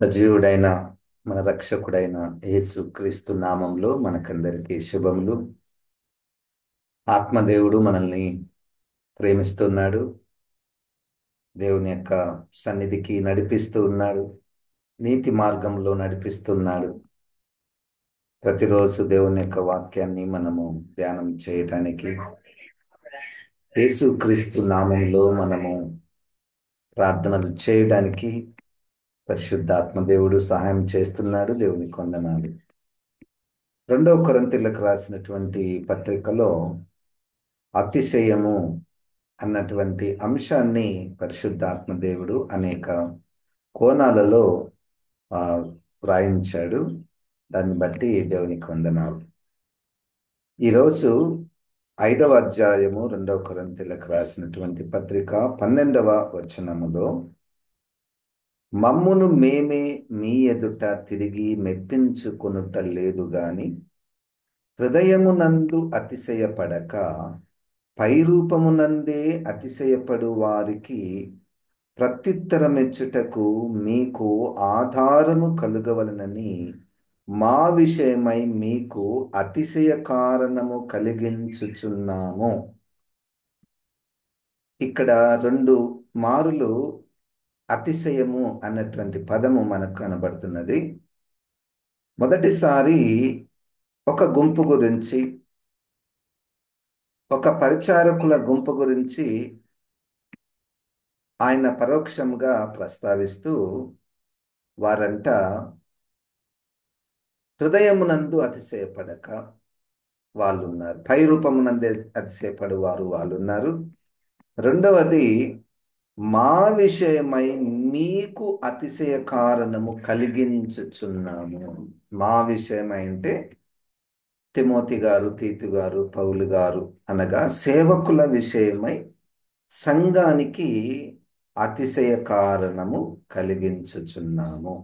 సజీవుడైన మన రక్షకుడైన యేసుక్రీస్తు నామంలో మనకందరికీ శుభములు. ఆత్మదేవుడు మనల్ని ప్రేమిస్తున్నాడు. దేవుని యొక్క సన్నిధికి నడిపిస్తూ ఉన్నాడు. నీతి మార్గంలో నడిపిస్తున్నాడు. ప్రతిరోజు దేవుని యొక్క వాక్యాన్ని మనము ధ్యానం చేయటానికి యేసుక్రీస్తు నామంలో మనము ప్రార్థనలు చేయడానికి పరిశుద్ధాత్మ దేవుడు సహాయం చేస్తున్నాడు. దేవునికి వందనాలు. 2 కొరింథీయులకు రాసినటువంటి పత్రికలో అతిశయము అన్నటువంటి అంశాన్ని పరిశుద్ధాత్మ దేవుడు అనేక కోణాలలో ఆ, వ్రాయించాడు. దాన్ని బట్టి దేవునికి వందనాలు. ఈరోజు 5వ అధ్యాయము 2 కొరింథీయులకు రాసినటువంటి పత్రిక 12వ వచనములో, మమ్మును మేమే మీ ఎదుట తిరిగి మెప్పించుకొనుట లేదు గాని హృదయమునందు అతిశయపడక పైరూపమునందే అతిశయపడు వారికి ప్రత్యుత్తరమిచ్చుటకు మీకు ఆధారము కలుగవలనని మా విషయమై మీకు అతిశయ కారణము కలిగించుచున్నాము. ఇక్కడ 2 మారులు అతిశయము అన్నటువంటి పదము మనకు కనబడుతున్నది. మొదటిసారి ఒక గుంపు గురించి, ఒక పరిచారకుల గుంపు గురించి ఆయన పరోక్షంగా ప్రస్తావిస్తూ, వారంట హృదయమునందు అతిశయపడక వాళ్ళున్నారు, పైరూపమునందే అతిశయపడు వాళ్ళున్నారు. రెండవది, మా విషయమై మీకు అతిశయ కారణము కలిగించుచున్నాము. మా విషయమై అంటే తిమోతి గారు, తీతు గారు, పౌలు గారు అనగా సేవకుల విషయమై సంఘానికి అతిశయ కారణము కలిగించుచున్నాము.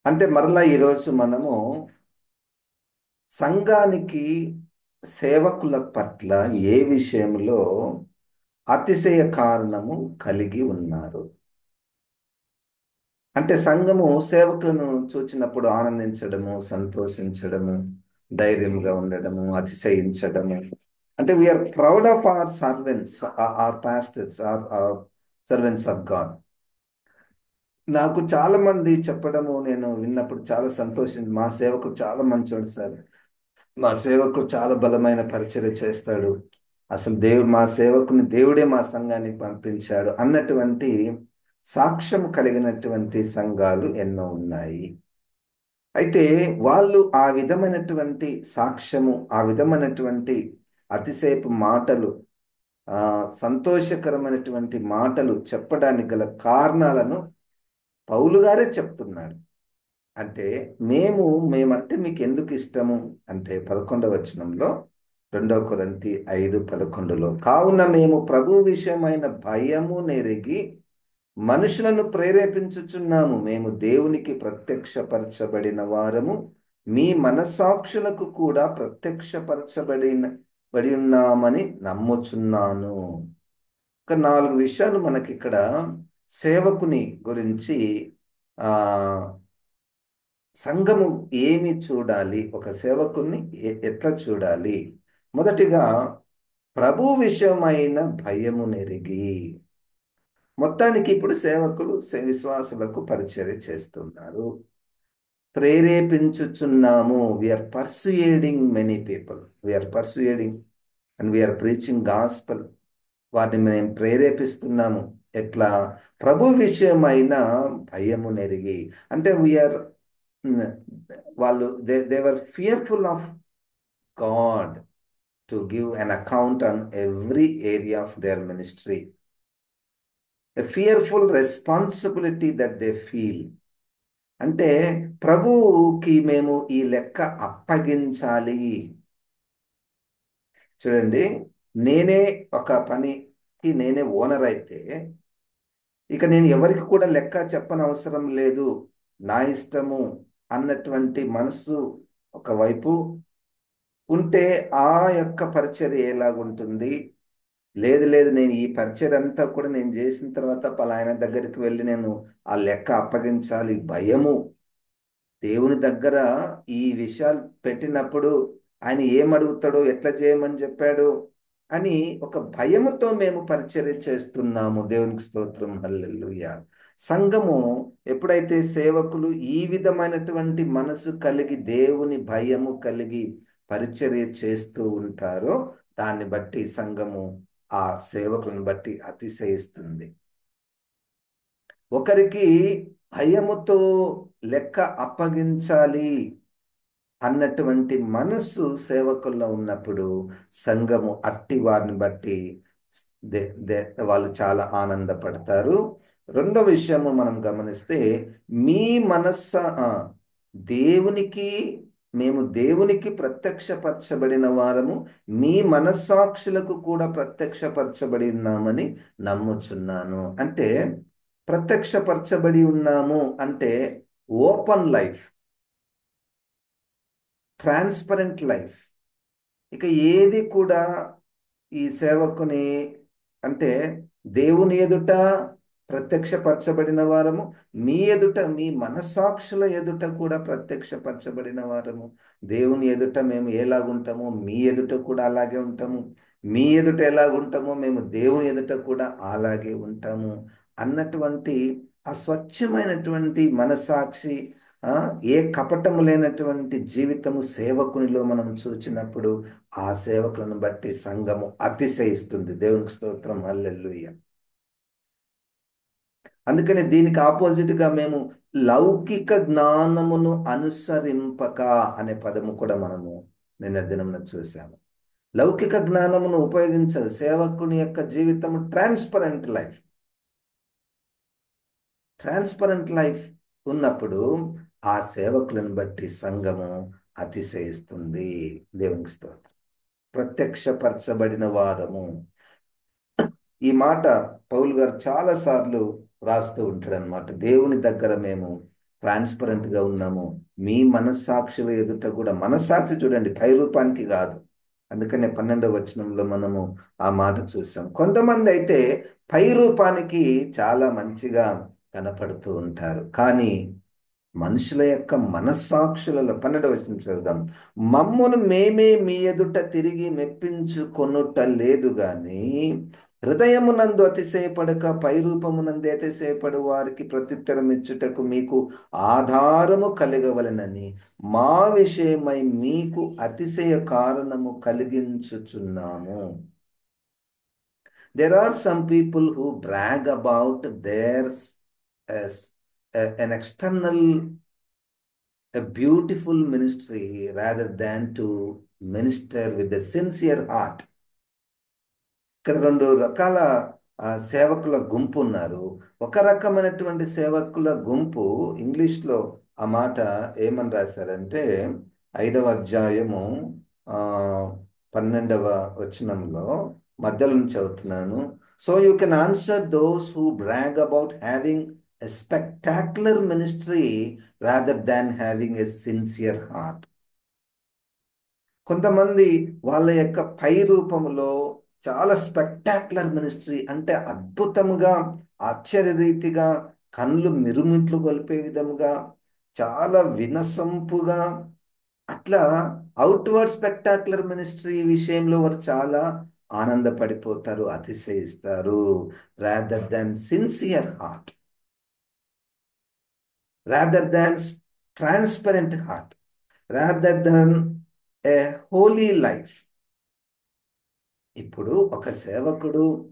అంటే మరలా ఈరోజు మనము సంఘానికి, సేవకుల పట్ల ఏ విషయంలో అతిశయ కారణము కలిగి ఉన్నారు? అంటే సంఘము సేవకులను చూచినప్పుడు ఆనందించడము, సంతోషించడము, ధైర్యంగా ఉండడము, అతిశయించడము. అంటే we are proud of our servants, our pastors, our servants of God. నాకు చాలా మంది చెప్పడము నేను విన్నప్పుడు చాలా సంతోషించి, మా సేవకుడు చాలా మంచోడు సార్, మా సేవకుడు చాలా బలమైన పరిచర్య చేస్తాడు, అసలు మా సేవకుని దేవుడే మా సంఘానికి పంపించాడు అన్నటువంటి సాక్ష్యం కలిగినటువంటి సంఘాలు ఎన్నో ఉన్నాయి. అయితే వాళ్ళు ఆ విధమైనటువంటి సాక్ష్యము, ఆ విధమైనటువంటి అతిశయపు మాటలు, సంతోషకరమైనటువంటి మాటలు చెప్పడానికి గల కారణాలను పౌలు గారే చెప్తున్నాడు. అంటే మేమంటే మీకు ఎందుకు ఇష్టము అంటే 11వ వచనంలో, 2 కొరింథీ 5:11లో, కావున మేము ప్రభు విషయమైన భయము నెరిగి మనుషులను ప్రేరేపించుచున్నాము. మేము దేవునికి ప్రత్యక్షపరచబడిన వారము, మీ మనస్సాక్షులకు కూడా బడి ఉన్నామని నమ్ముచున్నాను. ఒక 4 విషయాలు మనకి ఇక్కడ సేవకుని గురించి, ఆ సంఘము ఏమి చూడాలి, ఒక సేవకుని ఎట్లా చూడాలి? మొదటిగా, ప్రభు విషయమైన భయము నెరిగి. మొత్తానికి ఇప్పుడు సేవకులు విశ్వాసులకు పరిచర్య చేస్తున్నారు. ప్రేరేపించుచున్నాము. We're persuading many people, we're persuading and we're preaching gospel. వాటిని మేము ప్రేరేపిస్తున్నాము. ఎట్లా? ప్రభు విషయమైన భయము నెరిగి. అంటే వీఆర్ వాళ్ళు they were fearful of God to give an account on every area of their ministry. A fearful responsibility that they feel. అంటే ప్రభువుకి మేము ఈ లెక్క అప్పగించాలి. చూడండి, నేనే ఒక పనికి నేనే ఓనర్ అయితే ఇక నేను ఎవరికి కూడా లెక్క చెప్పనవసరం లేదు, నా ఇష్టము అన్నటువంటి మనసు ఒకవైపు ఉంటే ఆ యొక్క పరిచర్య ఎలాగుంటుంది? లేదు లేదు, నేను ఈ పరిచయం అంతా కూడా నేను చేసిన తర్వాత పలాయన దగ్గరికి వెళ్ళి నేను ఆ లెక్క అప్పగించాలి, భయము. దేవుని దగ్గర ఈ విషయాలు పెట్టినప్పుడు ఆయన ఏం అడుగుతాడో, ఎట్లా చేయమని చెప్పాడు అని ఒక భయముతో మేము పరిచర్య చేస్తున్నాము. దేవునికి స్తోత్రం, హల్లెలూయా. సంఘము ఎప్పుడైతే సేవకులు ఈ విధమైనటువంటి మనసు కలిగి దేవుని భయము కలిగి పరిచర్య చేస్తూ ఉంటారో దాన్ని బట్టి సంఘము ఆ సేవకులను బట్టి అతిశయిస్తుంది. ఒకరికి భయముతో లెక్క అప్పగించాలి అన్నటువంటి మనస్సు సేవకుల్లో ఉన్నప్పుడు సంఘము అట్టి వారిని బట్టి దే- దే- వాళ్ళు చాలా ఆనందపడతారు. రెండో విషయము మనం గమనిస్తే, మీ మనస్స ఆ, దేవునికి మేము దేవునికి ప్రత్యక్షపరచబడిన వారము, మీ మనస్సాక్షులకు కూడా ప్రత్యక్షపరచబడి ఉన్నామని నమ్ముచున్నాను. అంటే ప్రత్యక్షపరచబడి ఉన్నాము అంటే ఓపెన్ లైఫ్, ట్రాన్స్పరెంట్ లైఫ్. ఇక ఏది కూడా ఈ సేవకుని అంటే దేవుని ఎదుట ప్రత్యక్షపరచబడిన వారము, మీ ఎదుట మీ మనస్సాక్షుల ఎదుట కూడా ప్రత్యక్షపరచబడిన వారము. దేవుని ఎదుట మేము ఎలాగుంటామో మీ ఎదుట కూడా అలాగే ఉంటాము, మీ ఎదుట ఎలాగుంటామో మేము దేవుని ఎదుట కూడా అలాగే ఉంటాము అన్నటువంటి ఆ స్వచ్ఛమైనటువంటి మనసాక్షి, ఆ ఏ కపటము లేనటువంటి జీవితము సేవకునిలో మనం చూచినప్పుడు ఆ సేవకులను బట్టి సంఘము అతిశయిస్తుంది. దేవునికి స్తోత్రం, హల్లెలూయా. అందుకని దీనికి ఆపోజిట్ గా మేము లౌకిక జ్ఞానమును అనుసరింపక అనే పదము కూడా మనము నిన్న దినమున చూసాము. లౌకిక జ్ఞానమును ఉపయోగించదు. సేవకుని యొక్క జీవితము ట్రాన్స్పరెంట్ లైఫ్. ట్రాన్స్పరెంట్ లైఫ్ ఉన్నప్పుడు ఆ సేవకులను బట్టి సంఘము అతిశయిస్తుంది. దేవునికి స్తోత్రం. ప్రత్యక్షపరచబడిన వారము, ఈ మాట పౌలు గారు చాలా సార్లు రాస్తూ ఉంటాడు అనమాట. దేవుని దగ్గర మేము ట్రాన్స్పరెంట్ గా ఉన్నాము, మీ మనస్సాక్షుల ఎదుట కూడా. మనస్సాక్షి చూడండి, పై రూపానికి కాదు. అందుకనే 12వ వచనంలో మనము ఆ మాట చూసాం. కొంతమంది అయితే పై రూపానికి చాలా మంచిగా కనపడుతూ ఉంటారు, కానీ మనుషుల యొక్క మనస్సాక్షులలో 12వ వచనం చదువుదాం. మమ్మును మేమే మీ ఎదుట తిరిగి మెప్పించుకొనుట లేదు గాని హృదయమునందు అతిశయపడక పై రూపమునందే అతిశయపడు వారికి ప్రత్యుత్తరం ఇచ్చుటకు మీకు ఆధారము కలగవలెనని మా విషయమై మీకు అతిశయ కారణము కలిగించుచున్నాము. There are some people who brag about their as an external, a beautiful ministry rather than to minister with a sincere heart. ఇక్కడ రెండు రకాల సేవకుల గుంపు ఉన్నారు. ఒక రకమైనటువంటి సేవకుల గుంపు, ఇంగ్లీష్లో ఆ మాట ఏమని రాశారంటే 5వ అధ్యాయము ఆ 12వ వచనంలో మధ్యలో నుంచి చదువుతున్నాను. So you can answer those who brag about having a spectacular ministry rather than having a sincere heart. కొంతమంది వాళ్ళ యొక్క పై రూపంలో చాలా స్పెక్టాక్యులర్ మినిస్ట్రీ అంటే అద్భుతముగా, ఆశ్చర్యరీతిగా, కళ్ళు మిరుమిట్లు గొల్పే విధముగా, చాలా వినసొంపుగా, అట్లా అవుట్వర్డ్ స్పెక్టాక్యులర్ మినిస్ట్రీ విషయంలో వారు చాలా ఆనందపడిపోతారు, అతిశయిస్తారు. Rather than sincere heart, rather than transparent heart, rather than a holy life. ఇప్పుడు ఒక సేవకుడు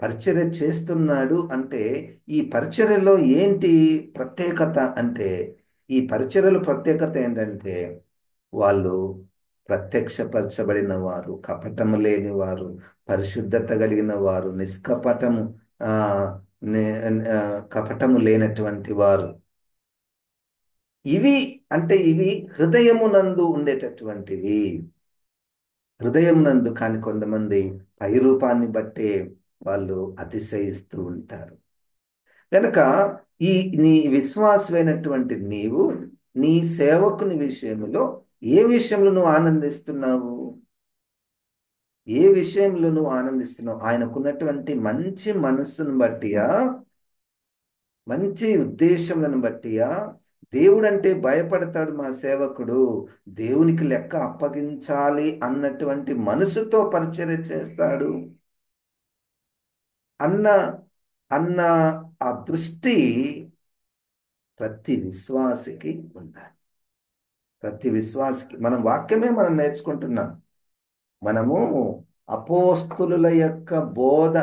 పరిచర్య చేస్తున్నాడు అంటే ఈ పరిచర్యలో ఏంటి ప్రత్యేకత అంటే, ఈ పరిచర్యల ప్రత్యేకత ఏంటంటే వాళ్ళు ప్రత్యక్షపరచబడిన వారు, కపటము లేని వారు, పరిశుద్ధత కలిగిన వారు, నిష్కపటము ఆ కపటము లేనటువంటి వారు. ఇవి అంటే ఇవి హృదయమునందు ఉండేటటువంటివి. హృదయం నందు. కానీ కొంతమంది పై రూపాన్ని బట్టే వాళ్ళు అతిశయిస్తూ ఉంటారు. కనుక ఈ నీ విశ్వాసమైనటువంటి నీవు నీ సేవకుని విషయంలో ఏ విషయంలో నువ్వు ఆనందిస్తున్నావు? ఏ విషయంలో నువ్వు ఆనందిస్తున్నావు? ఆయనకున్నటువంటి మంచి మనస్సును బట్టియా, మంచి ఉద్దేశములను బట్టియా? దేవుడంటే భయపడతాడు మా సేవకుడు, దేవునికి లెక్క అప్పగించాలి అన్నటువంటి మనసుతో పరిచర్య చేస్తాడు అన్న అన్న ఆ దృష్టి ప్రతి విశ్వాసికి ఉండాలి. ప్రతి విశ్వాసికి మనం వాక్యమే మనం నేర్చుకుంటున్నాం. మనము అపోస్తులుల యొక్క బోధ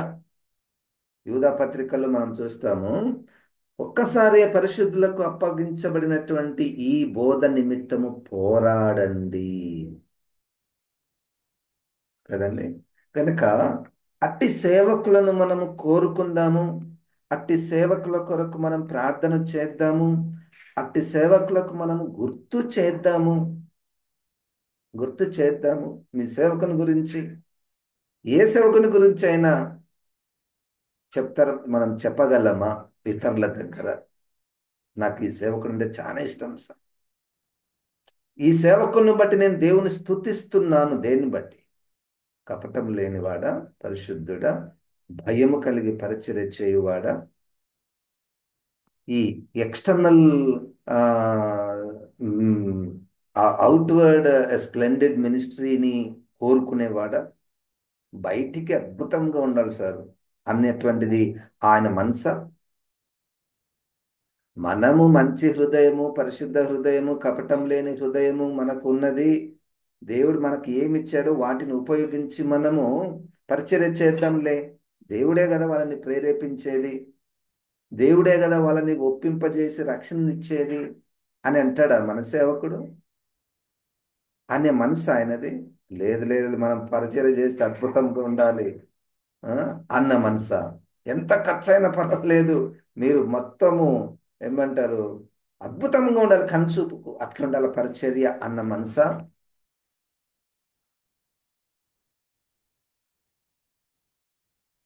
యూదా పత్రికల్లో మనం చూస్తాము. ఒక్కసారి పరిశుద్ధులకు అప్పగించబడినటువంటి ఈ బోధ నిమిత్తము పోరాడండి కదండి. కనుక అట్టి సేవకులను మనము కోరుకుందాము, అట్టి సేవకుల కొరకు మనం ప్రార్థన చేద్దాము, అట్టి సేవకులకు మనము గుర్తు చేద్దాము. మీ సేవకుని గురించి, ఏ సేవకుని గురించి అయినా చెప్తారు, మనం చెప్పగలమా ఇతరుల దగ్గర? నాకు ఈ సేవకుడు అంటే చాలా ఇష్టం సార్, ఈ సేవకుని బట్టి నేను దేవుని స్తుతిస్తున్నాను. దేన్ని బట్టి? కపటం లేనివాడా, పరిశుద్ధుడా, భయము కలిగి పరిచర్య చేయువాడా, ఈ ఎక్స్టర్నల్ అవుట్వర్డ్ స్ప్లెండెడ్ మినిస్ట్రీని కోరుకునేవాడా, బయటికి అద్భుతంగా ఉండాలి సార్ అన్నటువంటిది ఆయన మనసా? మనము మంచి హృదయము, పరిశుద్ధ హృదయము, కపటం లేని హృదయము మనకు ఉన్నది. దేవుడు మనకి ఏమి ఇచ్చాడో వాటిని ఉపయోగించి మనము పరిచర్య చేద్దాంలే. దేవుడే కదా వాళ్ళని ప్రేరేపించేది, దేవుడే కదా వాళ్ళని ఒప్పింపజేసి రక్షణనిచ్చేది అని అంటాడా మన సేవకుడు? అనే మనసు ఆయనది. లేదు లేదు, మనం పరిచర్య చేస్తే అద్భుతంగా ఉండాలి ఆ, అన్న మనసా? ఎంత ఖర్చైనా పర్వాలేదు, మీరు మొత్తము ఏమంటారు, అద్భుతంగా ఉండాలి, కనుచూపుకు అట్లా ఉండాలి పరిచర్య అన్న మనసా?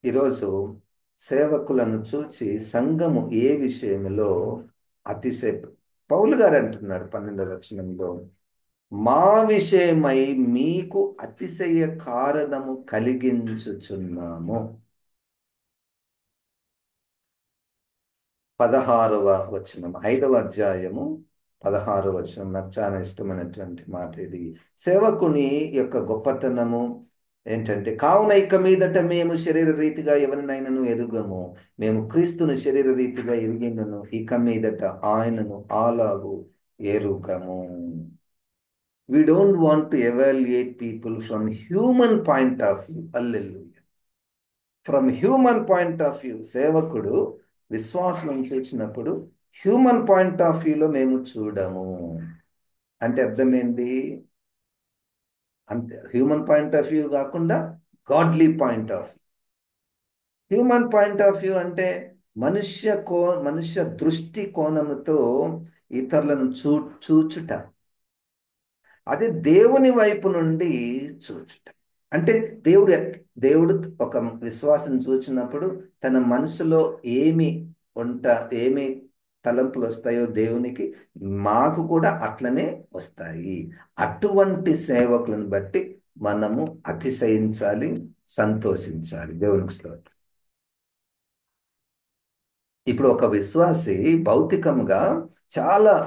ఈరోజు సేవకులను చూచి సంఘము ఏ విషయంలో అతిశయ, పౌలు గారు అంటున్నాడు 12వ వచనంలో, మా విషయమై మీకు అతిశయ కారణము కలిగించుచున్నాము. 16వ వచనం, 5వ అధ్యాయము 16వ వచనం నాకు చాలా ఇష్టమైనటువంటి మాట ఇది. సేవకుని యొక్క గొప్పతనము ఏంటంటే, కావున ఇక మీదట మేము శరీర రీతిగా ఎవరినైనాను ఎరుగము, మేము క్రీస్తును శరీర రీతిగా ఎరిగినను ఇక మీదట ఆయనను అలాగు ఎరుగము. We don't want to evaluate people from human point of view. Hallelujah. From human point of view, సేవకుడు విశ్వాసం చేసినప్పుడు హ్యూమన్ పాయింట్ ఆఫ్ వ్యూలో మేము చూడము అంటే అర్థమైంది. అంతే, హ్యూమన్ పాయింట్ ఆఫ్ వ్యూ కాకుండా godly point of view. Human point of view అంటే మనుష్య దృష్టి కోణముతో ఇతరులను చూచుట. అది దేవుని వైపు నుండి చూచుట. అంటే దేవుడు ఒక విశ్వాసం చూచినప్పుడు తన మనసులో ఏమి ఉంట ఏమి తలంపులు వస్తాయో దేవునికి, మాకు కూడా అట్లనే వస్తాయి. అటువంటి సేవకులను బట్టి మనము అతిశయించాలి, సంతోషించాలి. దేవునికి స్తోత్రం. ఇప్పుడు ఒక విశ్వాసి భౌతికంగా చాలా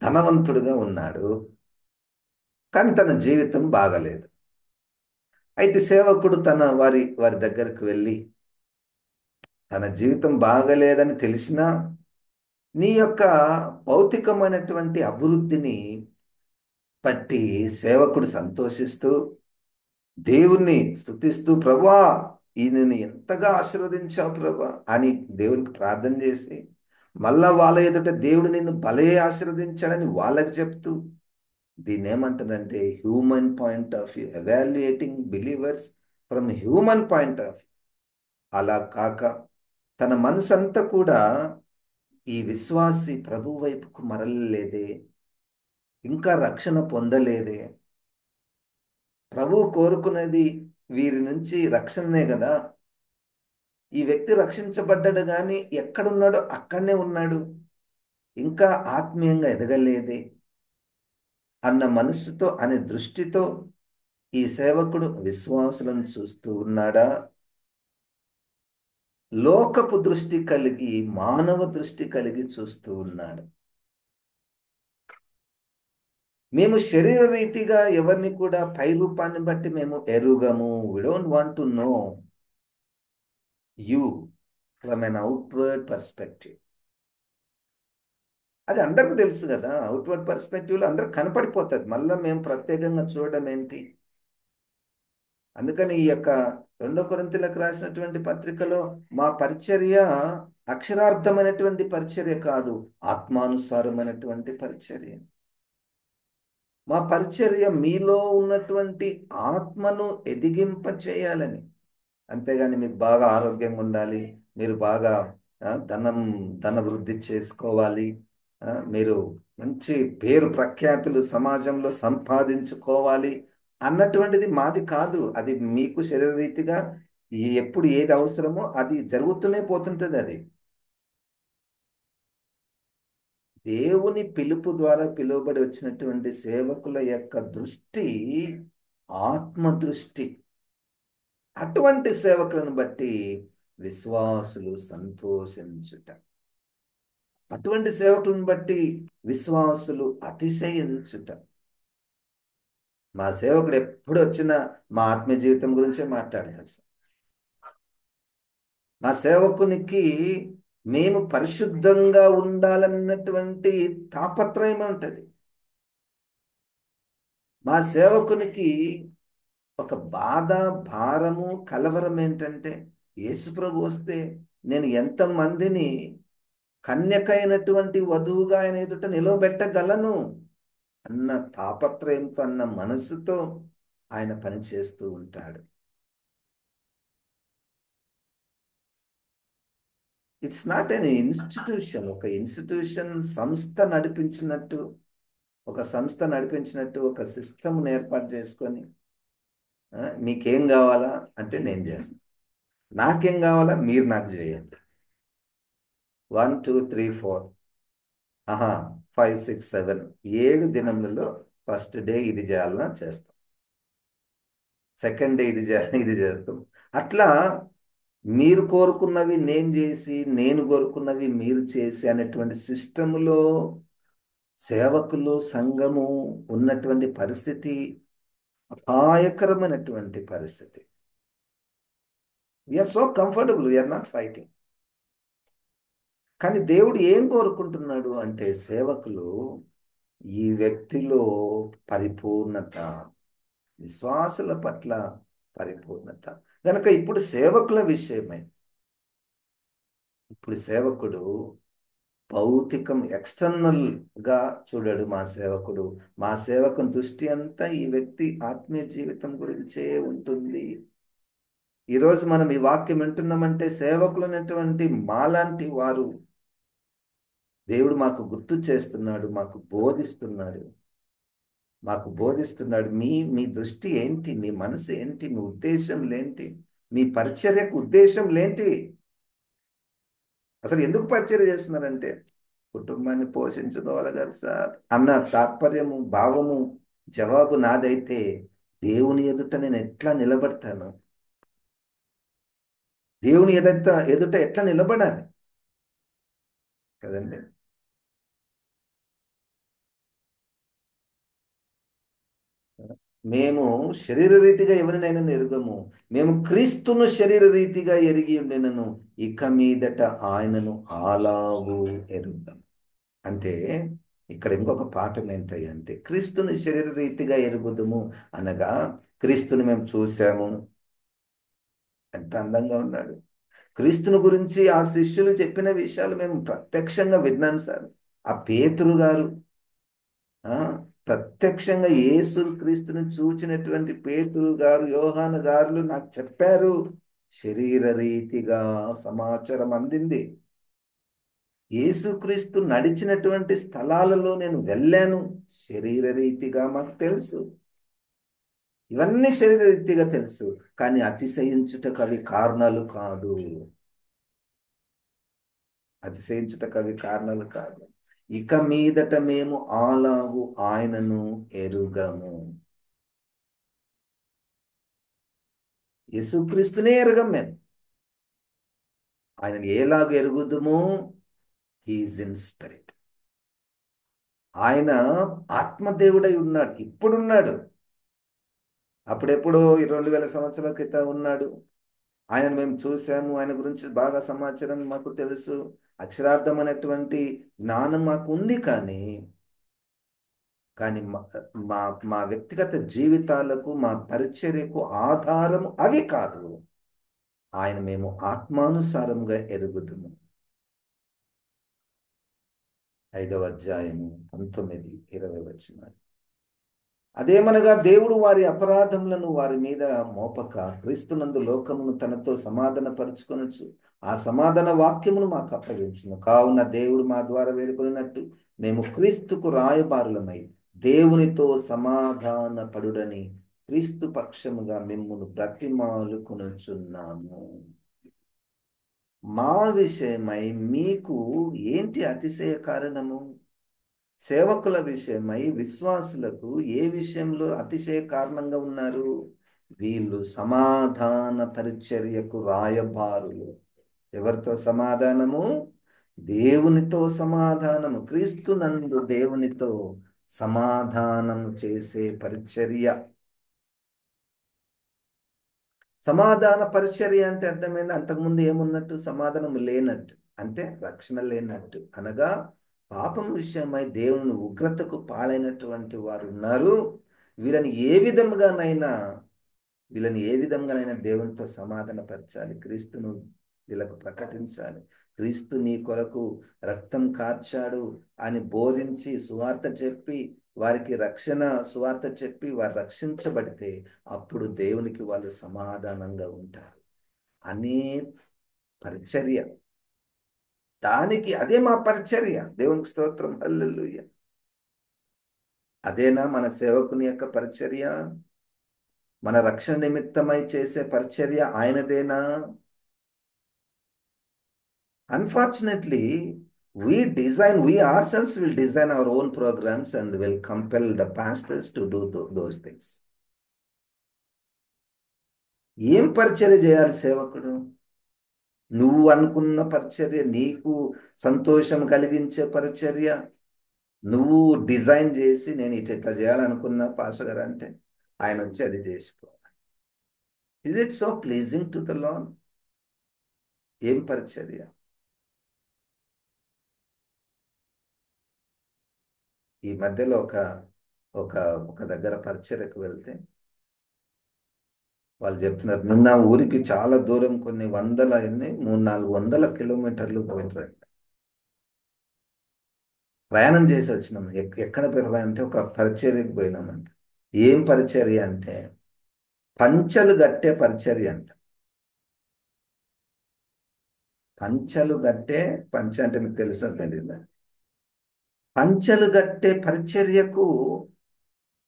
ధనవంతుడుగా ఉన్నాడు, కానీ తన జీవితం బాగలేదు. అయితే సేవకుడు వారి దగ్గరికి వెళ్ళి, తన జీవితం బాగలేదని తెలిసినా నీ యొక్క భౌతికమైనటువంటి అభివృద్ధిని బట్టి సేవకుడు సంతోషిస్తూ దేవుణ్ణి స్తుతిస్తూ, ప్రభా ఈయనని ఎంతగా ఆశీర్వదించావు ప్రభా అని దేవునికి ప్రార్థన చేసి, మళ్ళా వాళ్ళ ఎదుట దేవుడు నిన్ను భలే ఆశీర్వదించాడని వాళ్ళకి చెప్తూ, దీన్ని ఏమంటారంటే human point of view, evaluating believers from human point of view. అలా కాక తన మనసంతా కూడా ఈ విశ్వాసి ప్రభు వైపుకు మరలలేదే, ఇంకా రక్షణ పొందలేదే, ప్రభు కోరుకునేది వీరి నుంచి రక్షణనే కదా, ఈ వ్యక్తి రక్షించబడ్డాడు కానీ ఎక్కడున్నాడో అక్కడనే ఉన్నాడు, ఇంకా ఆత్మీయంగా ఎదగలేదే అన్న మనస్సుతో, అనే దృష్టితో ఈ సేవకుడు విశ్వాసులను చూస్తూ ఉన్నాడా? లోకపు దృష్టి కలిగి, మానవ దృష్టి కలిగి చూస్తూ ఉన్నాడు. మేము శరీర రీతిగా ఎవరిని కూడా పై రూపాన్ని బట్టి మేము ఎరుగము. We don't want to know you from an outward perspective. అది అందరికీ తెలుసు కదా. అవుట్వర్డ్ పర్స్పెక్టివ్లో అందరికి కనపడిపోతుంది. మళ్ళీ మేము ప్రత్యేకంగా చూడడం ఏంటి? అందుకని ఈ యొక్క 2 కొరింథీయులకు రాసినటువంటి పత్రికలో మా పరిచర్య అక్షరార్థమైనటువంటి పరిచర్య కాదు, ఆత్మానుసారమైనటువంటి పరిచర్య. మా పరిచర్య మీలో ఉన్నటువంటి ఆత్మను ఎదిగింప చేయాలని. అంతేగాని మీకు బాగా ఆరోగ్యంగా ఉండాలి, మీరు బాగా ధన వృద్ధి చేసుకోవాలి, మీరు మంచి పేరు ప్రఖ్యాతులు సమాజంలో సంపాదించుకోవాలి అన్నటువంటిది మాది కాదు. అది మీకు శరీరరీతిగా ఎప్పుడు ఏది అవసరమో అది జరుగుతూనే పోతుంటుంది. అది దేవుని పిలుపు ద్వారా పిలువబడి వచ్చినటువంటి సేవకుల యొక్క దృష్టి ఆత్మ దృష్టి. అటువంటి సేవకులను బట్టి విశ్వాసులు సంతోషించుట, అటువంటి సేవకులను బట్టి విశ్వాసులు అతిశయించుట. మా సేవకుడు ఎప్పుడు వచ్చినా మా ఆత్మీయ జీవితం గురించే మాట్లాడతారు. మా సేవకునికి మేము పరిశుద్ధంగా ఉండాలన్నటువంటి తాపత్రయం ఉంటుంది. మా సేవకునికి ఒక బాధ, భారము, కలవరం ఏంటంటే యేసుప్రభు వస్తే నేను ఎంతమందిని కన్యకైనటువంటి వధువుగా ఆయన ఎదుట నిలవబెట్టగలను అన్న తాపత్రయంతో, అన్న మనసుతో ఆయన పని చేస్తూ ఉంటాడు. It's not an institution. ఒక ఇన్స్టిట్యూషన్ సంస్థ నడిపించినట్టు, ఒక సిస్టమ్ ఏర్పాటు చేసుకొని మీకేం కావాలా అంటే నేను చేస్తాను, నాకేం కావాలా మీరు నాకు చేయండి, 1 2 3 4 5 6 7 7 దినములలో ఫస్ట్ డే ఇది చేయాలన్నా చేస్తాం, సెకండ్ డే ఇది చేయాలి ఇది చేస్తాం. అట్లా మీరు కోరుకున్నవి నేను చేసి, నేను కోరుకున్నవి మీరు చేసి అనేటువంటి సిస్టములో సేవకులు, సంఘము ఉన్నటువంటి పరిస్థితి అపాయకరమైనటువంటి పరిస్థితి. We are so comfortable, we are not fighting. కానీ దేవుడు ఏం కోరుకుంటున్నాడు అంటే సేవకులు ఈ వ్యక్తిలో పరిపూర్ణత, విశ్వాసుల పట్ల పరిపూర్ణత. కనుక ఇప్పుడు సేవకుల విషయమై, ఇప్పుడు సేవకుడు భౌతికం ఎక్స్టర్నల్ గా చూడడు. మా సేవకుని దృష్టి అంతా ఈ వ్యక్తి ఆత్మీయ జీవితం గురించే ఉంటుంది. ఈరోజు మనం ఈ వాక్యం వింటున్నామంటే సేవకులు అనేటువంటి మాలాంటి వారు దేవుడు మాకు గుర్తు చేస్తున్నాడు, మాకు బోధిస్తున్నాడు. మీ దృష్టి ఏంటి, మీ మనసు ఏంటి, మీ ఉద్దేశం ఏంటి, మీ పరిచర్యకు ఉద్దేశం ఏంటి? అసలు ఎందుకు పరిచర్య చేస్తున్నారంటే కుటుంబాన్ని పోషించుకోవాలి కదా సార్ అన్న తాత్పర్యము, భావము, జవాబు నాదైతే దేవుని ఎదుట నేను ఎట్లా నిలబడతాను, దేవుని ఎదుట ఎట్లా నిలబడాలి కదండి. మేము శరీర రీతిగా ఎవరినైనా ఎరుగము, మేము క్రీస్తును శరీర రీతిగా ఎరిగి ఉండెనను, ఇక మీదట ఆయనను అలాగూ ఎరుగుదాం. అంటే ఇక్కడ ఇంకొక పాఠం ఏంటంటే క్రీస్తుని శరీర రీతిగా ఎరుగుదము అనగా, క్రీస్తుని మేము చూసాము, ఎంత అందంగా ఉన్నాడు. క్రీస్తుని గురించి ఆ శిష్యులు చెప్పిన విషయాలు మేము ప్రత్యక్షంగా విన్నాను సార్. ఆ పేతురు గారు ప్రత్యక్షంగా యేసు క్రీస్తుని చూచినటువంటి పేతురు గారు, యోహాను గారులు నాకు చెప్పారు. శరీర రీతిగా సమాచారం అందింది. యేసుక్రీస్తు నడిచినటువంటి స్థలాలలో నేను వెళ్ళాను, శరీర రీతిగా మాకు తెలుసు. ఇవన్నీ శరీర రీతిగా తెలుసు, కానీ అతిశయించుటకు అవి కారణాలు కాదు. ఇక మీదట మేము అలాగు ఆయనను ఎరుగము. యేసుక్రీస్తునే ఎరగం మేము. ఆయనను ఎలాగ ఎరుగుదుము? He's in spirit. ఆయన ఆత్మదేవుడై ఉన్నాడు, ఇప్పుడున్నాడు. అప్పుడెప్పుడో 2000 సంవత్సరాల క్రితం ఉన్నాడు. ఆయనను మేము చూసాము, ఆయన గురించి బాగా సమాచారం మాకు తెలుసు, అక్షరార్థమైనటువంటి జ్ఞానం మాకు ఉంది. కానీ కానీ మా మా మా వ్యక్తిగత జీవితాలకు, మా పరిచర్యకు ఆధారము అవి కాదు. ఆయన మేము ఆత్మానుసారంగా ఎరుగుదుము. 5వ అధ్యాయము 19-20 వచనాలు. అదేమనగా దేవుడు వారి అపరాధములను వారి మీద మోపక క్రీస్తునందు లోకమును తనతో సమాధానపరుచుకొనొచ్చు ఆ సమాధాన వాక్యమును మాకు అప్పగించును. కావున దేవుడు మా ద్వారా వేడుకొనినట్టు మేము క్రీస్తుకు రాయబారులమై దేవునితో సమాధాన పడుడని క్రీస్తు పక్షముగా మిమ్మును బ్రతిమాలుకొనుచున్నాము. మా విషయమై మీకు ఏంటి అతిశయ కారణము? సేవకుల విషయమై విశ్వాసులకు ఏ విషయంలో అతిశయ కారణంగా ఉన్నారు? వీళ్ళు సమాధాన పరిచర్యకు రాయబారులు. ఎవరితో సమాధానము? దేవునితో సమాధానము. క్రీస్తునందు దేవునితో సమాధానము చేసే పరిచర్య. సమాధాన పరిచర్య అంటే అర్థమైంది. అంతకుముందు ఏమున్నట్టు? సమాధానం లేనట్టు, అంటే రక్షణ లేనట్టు. అనగా పాపం విషయమై దేవుని ఉగ్రతకు పాలైనటువంటి వారు ఉన్నారు. వీళ్ళని ఏ విధంగానైనా దేవునితో సమాధానపరచాలి. క్రీస్తును వీళ్ళకు ప్రకటించాలి. క్రీస్తు నీ కొరకు రక్తం కార్చాడు అని బోధించి సువార్త చెప్పి వారికి రక్షణ సువార్త చెప్పి వారు రక్షించబడితే అప్పుడు దేవునికి వాళ్ళు సమాధానంగా ఉంటారు అనే పరిచర్య. దానికి అదే మా పరిచర్య. దేవునికి స్తోత్రం, హల్లెలూయా. అదేనా మన సేవకుని యొక్క పరిచర్య? మన రక్షణ నిమిత్తమై చేసే పరిచర్య ఆయనదేనా? Unfortunately, we ourselves will design our own programs and will compel the pastors to do those things. ఏం పరిచర్య చేయాలి సేవకుడు? నువ్వు అనుకున్న పరిచర్య, నీకు సంతోషం కలిగించే పరిచర్య నువ్వు డిజైన్ చేసి నేను ఇట్లా చేయాలనుకున్నా పాస్టర్ గారు అంటే ఆయన వచ్చి అది చేసిపో. Is it so pleasing to the Lord? ఏం పరిచర్య? ఈ మధ్యలో ఒక ఒక ఒక దగ్గర పరిచర్యకు వెళ్తే వాళ్ళు చెప్తున్నారు, నిన్న ఊరికి చాలా దూరం, కొన్ని వందల 300-400 కిలోమీటర్లు పోయింటారు. ప్రయాణం చేసి వచ్చినాం. ఎక్కడ అంటే ఒక పరిచర్యకు పోయినామంట. ఏం పరిచర్య అంటే పంచలు గట్టే పరిచర్య అంట. పంచలు గట్టే, పంచ అంటే మీకు తెలుసో తెలీదా? పంచలు గట్టే పరిచర్యకు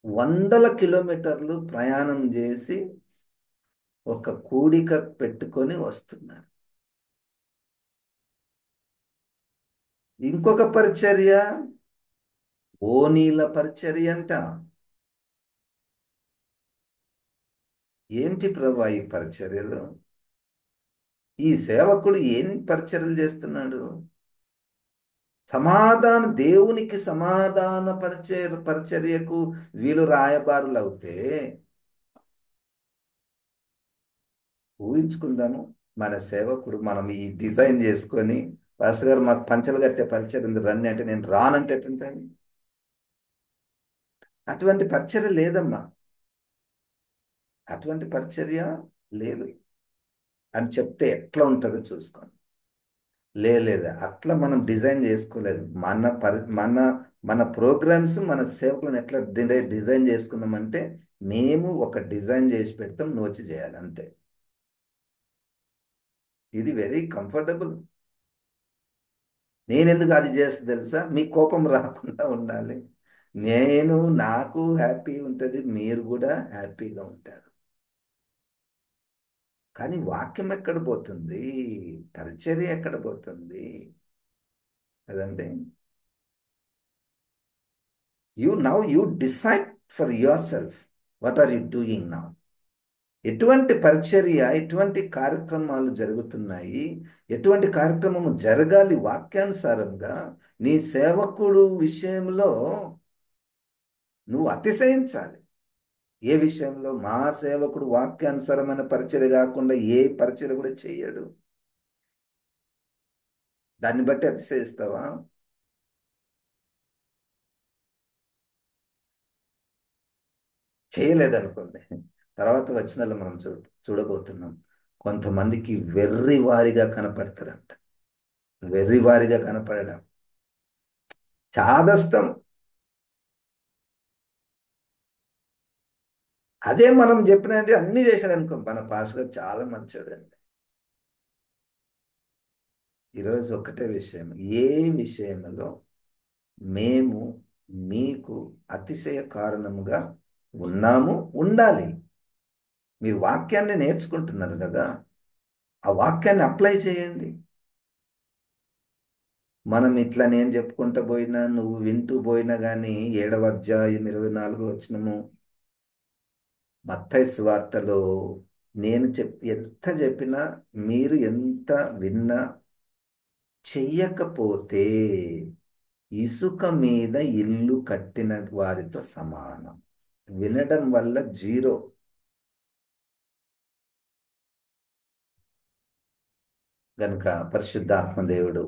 100 కిలోమీటర్లు ప్రయాణం చేసి ఒక కూడిక పెట్టుకొని వస్తున్నారు. ఇంకొక పరిచర్య ఓనీల పరిచర్య అంట. ఏంటి ప్రభా ఈ పరిచర్యలు? ఈ సేవకుడు ఏం పరిచర్యలు చేస్తున్నాడు? దేవునికి సమాధాన పరిచర్యకు వీళ్ళు రాయబారులు అవుతే ఊహించుకుందాము. మన సేవకుడు మనం ఈ డిజైన్ చేసుకొని పాస్టర్ గారు మాకు పంచలు కట్టే పరిచర్య ఉంది రండి అంటే నేను రానంటే ఎట్టుంటాను? అటువంటి పరిచర్య లేదమ్మా. అటువంటి పరిచర్య లేదు అని చెప్తే ఎట్లా ఉంటుందో చూసుకోండి. లేదా అట్లా మనం డిజైన్ చేసుకోలేదు. మన ప్రోగ్రామ్స్, మన సేవకులను ఎట్లా డిజైన్ చేసుకున్నామంటే మేము ఒక డిజైన్ చేసి పెడతాం, నువ్వు వచ్చి చేయాలి అంతే. ఇది వెరీ కంఫర్టబుల్. నేను ఎందుకు అది చేస్తా తెలుసా? మీ కోపం రాకుండా ఉండాలి. నాకు హ్యాపీ ఉంటుంది, మీరు కూడా హ్యాపీగా ఉంటారు. కానీ వాక్యం ఎక్కడ పోతుంది? పరిచర్య ఎక్కడ పోతుంది కదండి? You decide for yourself. What are you doing now? ఎటువంటి పరిచర్య, ఎటువంటి కార్యక్రమాలు జరుగుతున్నాయి, ఎటువంటి కార్యక్రమము జరగాలి వాక్యానుసారంగా, నీ సేవకుడు విషయంలో నువ్వు అతిశయించాలి. ఏ విషయంలో? మా సేవకుడు వాక్యానుసారమైన పరిచర్య కాకుండా ఏ పరిచర్య కూడా చేయడు. దాన్ని బట్టి అతిశయిస్తావా? చేయలేదనుకోండి, తర్వాత వచనాలు మనం చూడబోతున్నాం. కొంతమందికి వెర్రివారిగా కనపడతారంట. వెర్రివారిగా కనపడడం చాదస్తం. అదే మనం చెప్పినట్టు అన్ని చేశాడు అనుకో, మన పాస్టర్ గారు చాలా మంచోడండి. ఈరోజు ఒకటే విషయం, ఏ విషయంలో మేము మీకు అతిశయ కారణముగా ఉన్నాము, ఉండాలి. మీరు వాక్యాన్ని నేర్చుకుంటున్నారు కదా, ఆ వాక్యాన్ని అప్లై చేయండి. మనం ఇట్లా నేను చెప్పుకుంటూ పోయినా, నువ్వు వింటూ పోయినా కానీ 7వ అధ్యాయం 24వ వచనము మత్తయి సువార్తలో, నేను ఎంత చెప్పినా, మీరు ఎంత విన్నా చెయ్యకపోతే ఇసుక మీద ఇల్లు కట్టిన వారితో సమానం. వినడం వల్ల జీరో. గనుక పరిశుద్ధాత్మ దేవుడు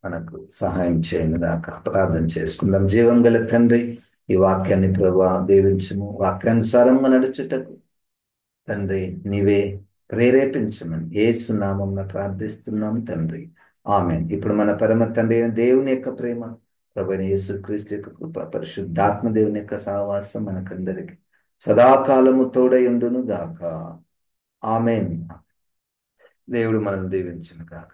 మనకు సహాయం చేయను దాకా ప్రార్థన చేసుకుందాం. జీవం గల తండ్రి, ఈ వాక్యాన్ని ప్రభా దీవించుము. వాక్యానుసారంగా నడుచుటకు తండ్రి నీవే ప్రేరేపించమని యేసు నామమున ప్రార్థిస్తున్నాం తండ్రి. ఆమేన్. ఇప్పుడు మన పరమ తండ్రి అయిన దేవుని యొక్క ప్రేమ, ప్రభువైన యేసు క్రీస్తు యొక్క కృప, పరిశుద్ధాత్మ దేవుని యొక్క సహవాసం మనకందరికి సదాకాలము తోడై ఉండును గాక. ఆమేన్. దేవుడు మనల్ని దీవించును గాక.